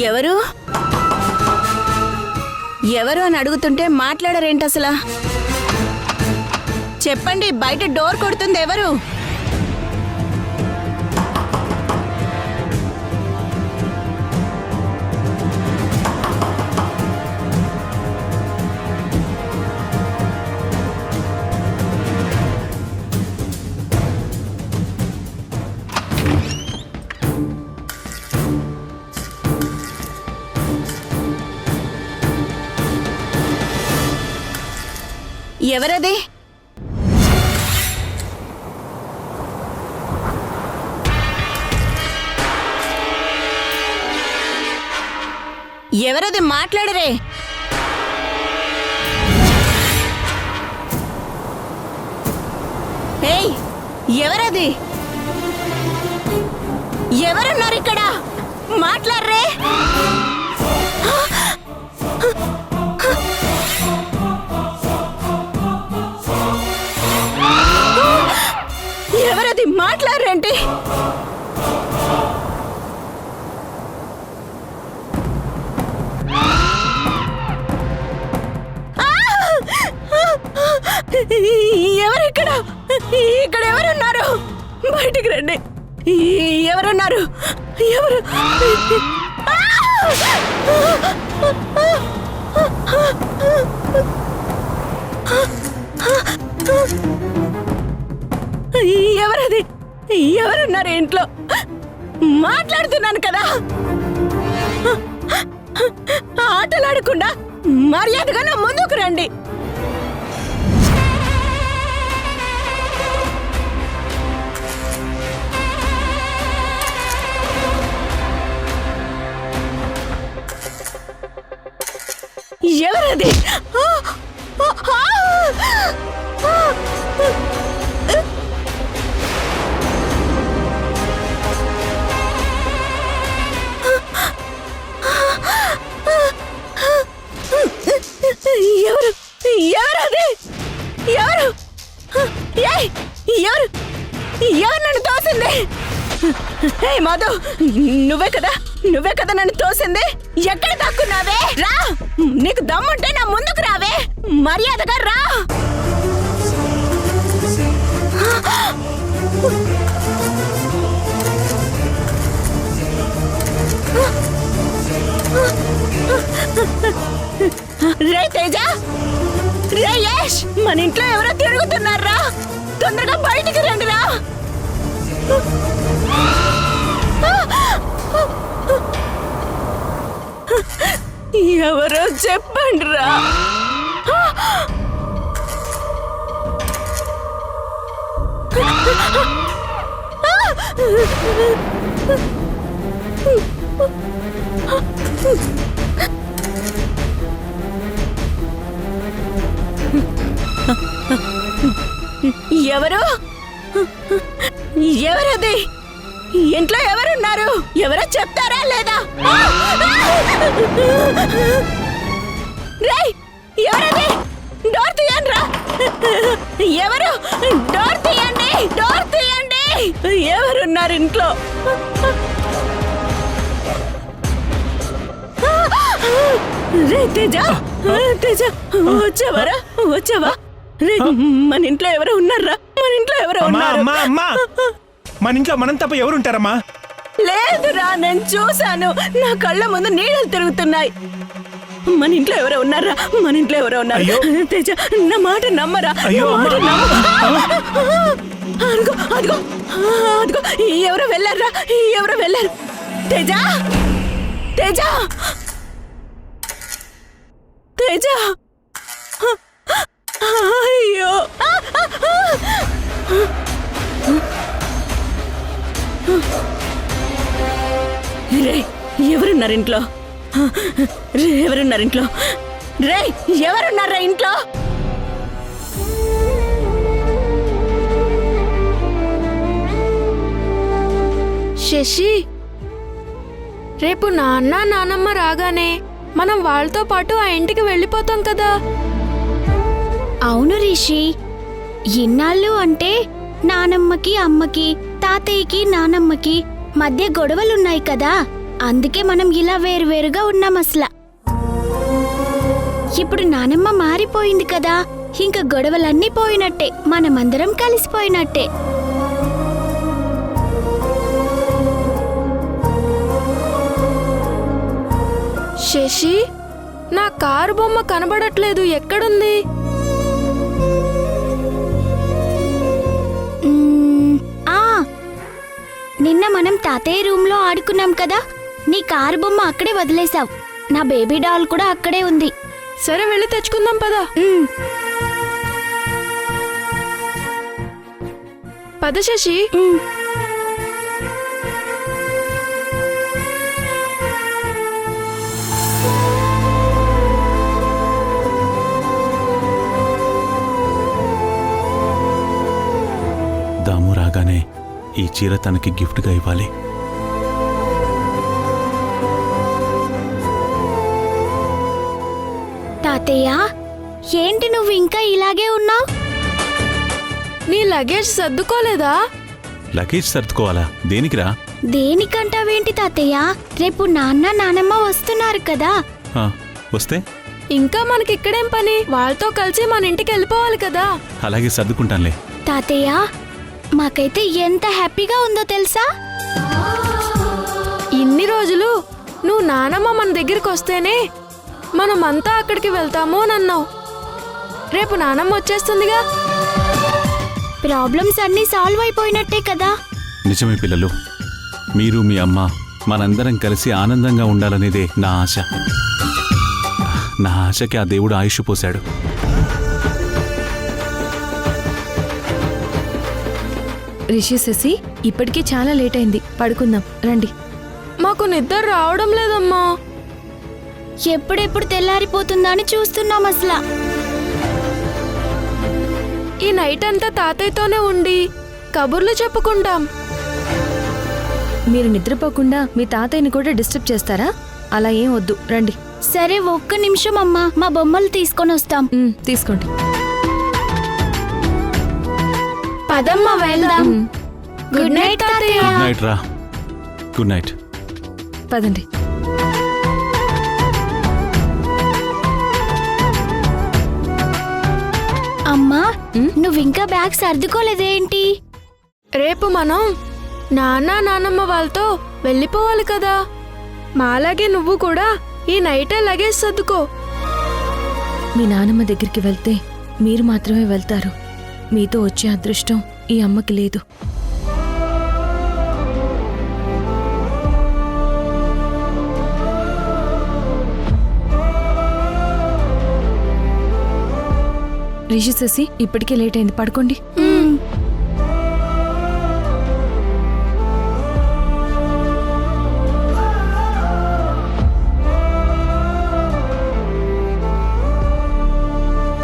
ఎవరు ఎవరు అని అడుగుతుంటే మాట్లాడరేంటి అసలు? చెప్పండి, బయట డోర్ కొడుతుంది ఎవరు? ఎవరది? ఎవరది? మాట్లాడరే. ఏయ్, ఎవరది? ఎవరున్నారు ఇక్కడ? మాట్లాడరే. ఎవరది? మాట్లాడరేంటి? ఎవరిక్కడ? ఇక్కడ ఎవరున్నారు? బయటికి రండి. ఎవరున్నారు? ఎవరు? ఎవరది? ఎవరున్నారు ఇంట్లో? మాట్లాడుతున్నాను కదా. ఆటలాడకుండా మర్యాదగా నా ముందుకు రండి. ఎవరది? ఎవరు? ఎవరది? ఎవరు? ఎవరు? ఎవరు నన్ను తోసింది? ఏ మధు, నువ్వే కదా నన్ను తోసింది. ఎక్కడ దాక్కున్నావే? రా, నీకు దమ్ముంటే నా ముందుకు రావే. మర్యాదగా రా. రే తేజ, రే యష్, మన ఇంట్లో ఎవరో తిరుగుతున్నారా? తొందరగా బయటికి రండి రా. ఎవరో చెప్పండి రా. ఎవరు? ఎవరది? ఇంట్లో ఎవరున్నారు? ఎవరో చెప్తారా లేదా? రేయ్, ఎవరది? డోర్ తీయండి రా. ఎవరు? డోర్ తీయండి, డోర్ తీయండి. ఎవరున్నారు ఇంట్లో? రే తేజ, తేజ, వచ్చావరా? వచ్చావా? రే, మన ఇంట్లో ఎవరో ఉన్నారా? మన ఇంట్లో ఎవరో ఉన్నారు. మన ఇంట్లో మనం తప్ప ఎవరుంటారమ్మా? లేదురా, నేను చూశాను. నా కళ్ళ ముందు నీళ్ళు తిరుగుతున్నాయి. మన ఇంట్లో ఎవరో ఉన్నారా? మన ఇంట్లో ఎవరో ఉన్నారు. తేజ, నా మాట నమ్మరా? అదిగో అదిగో అదిగో, ఎవరో వెళ్ళారా? ఎవరో వెళ్ళారు. తేజ, తేజ, తేజ. అయ్యో, రే, ఎవరున్నారు ఇంట్లో? రే, ఎవరున్నారు ఇంట్లో? రే, ఎవరున్నారా ఇంట్లో? శశి, రేపు నాన్న నానమ్మ రాగానే మనం వాళ్ళతో పాటు ఆ ఇంటికి వెళ్ళిపోతాం కదా. అవును రిషి, ఇన్నాళ్ళు అంటే నానమ్మకి అమ్మకి తాతయ్యకి నానమ్మకి మధ్య గొడవలున్నాయి కదా, అందుకే మనం ఇలా వేరువేరుగా ఉన్నాం అసలు. ఇప్పుడు నానమ్మ మారిపోయింది కదా, ఇంకా గొడవలన్నీ పోయినట్టే, మనమందరం కలిసిపోయినట్టే. శశి, నా కారు బొమ్మ కనబడట్లేదు, ఎక్కడుంది? నిన్న మనం తాతయ్య రూమ్ లో ఆడుకున్నాం కదా, నీ కారు బొమ్మ అక్కడే వదిలేసావు. నా బేబీ డాల్ కూడా అక్కడే ఉంది. సరే, వెళ్ళి తెచ్చుకుందాం పదా. పద శశి. దాము రాగానే ఈ చీర తనకి గిఫ్ట్గా ఇవ్వాలి. తాతయ్య, ఏంటి నువ్వు ఇంకా ఇలాగే ఉన్నావు? నీ లగేజ్ సర్దుకోలేదా? లగేజ్ సర్దుకోవాలా? దేనికిరా? దేనికంటావేంటి తాతయ్య? రేపు నాన్న నానమ్మ వస్తున్నారు కదా. ఆ, వస్తే ఇంకా మనకి ఇక్కడేం పని? వాళ్ళతో కలిసి మన ఇంటికి వెళ్ళిపోవాలి కదా. అలాగే సర్దుకుంటానులే. తాతయ్య, మాకైతే ఎంత హ్యాపీగా ఉందో తెలుసా? ఇన్ని రోజులు నువ్వు నానమ్మ మన దగ్గరికి వస్తేనే మనమంతా అక్కడికి వెళ్తాము అని అన్నావు. రేపు నానమ్మ వచ్చేస్తుందిగా. ప్రాబ్లమ్స్ అన్నీ సాల్వ్ అయిపోయినట్టే కదా. నిజమే పిల్లలు, మీరు మీ అమ్మ మనందరం కలిసి ఆనందంగా ఉండాలనేదే నా ఆశ. నా ఆశకి ఆ దేవుడు ఆయుష్ పోశాడు. రిషి, శశి, ఇప్పటికే చాలా లేట్ అయింది, పడుకుందాం రండి. మాకు నిద్ర రావడం లేదమ్మా. ఎప్పుడెప్పుడు తెల్లారిపోతుందా అని చూస్తున్నాం అసలు. ఈ నైట్ అంతా తాతయ్యతోనే ఉండి కబుర్లు చెప్పుకుంటాం. మీరు నిద్రపోకుండా మీ తాతయ్యని కూడా డిస్టర్బ్ చేస్తారా? అలా ఏం వద్దు, రండి. సరే, ఒక్క నిమిషం అమ్మా, మా బొమ్మలు తీసుకొని వస్తాం. తీసుకోండి. పదమ్మా వెళ్దాం. గుడ్ నైట్ తాతయ్య. గుడ్ నైట్ రా. Good night. పదండి. అమ్మా, నువ్వింకా బ్యాగ్ సర్దుకోలేదేంటి? రేపు మనం నాన్న నానమ్మ వాళ్ళతో వెళ్ళిపోవాలి కదా. మాలాగే నువ్వు కూడా ఈ నైటే లగేజ్ సర్దుకో. మీ నానమ్మ దగ్గరికి వెళ్తే మీరు మాత్రమే వెళ్తారు. మీతో వచ్చే అదృష్టం ఈ అమ్మకి లేదు. రిషి, శశి, ఇప్పటికే లేట్ అయింది, పడుకోండి.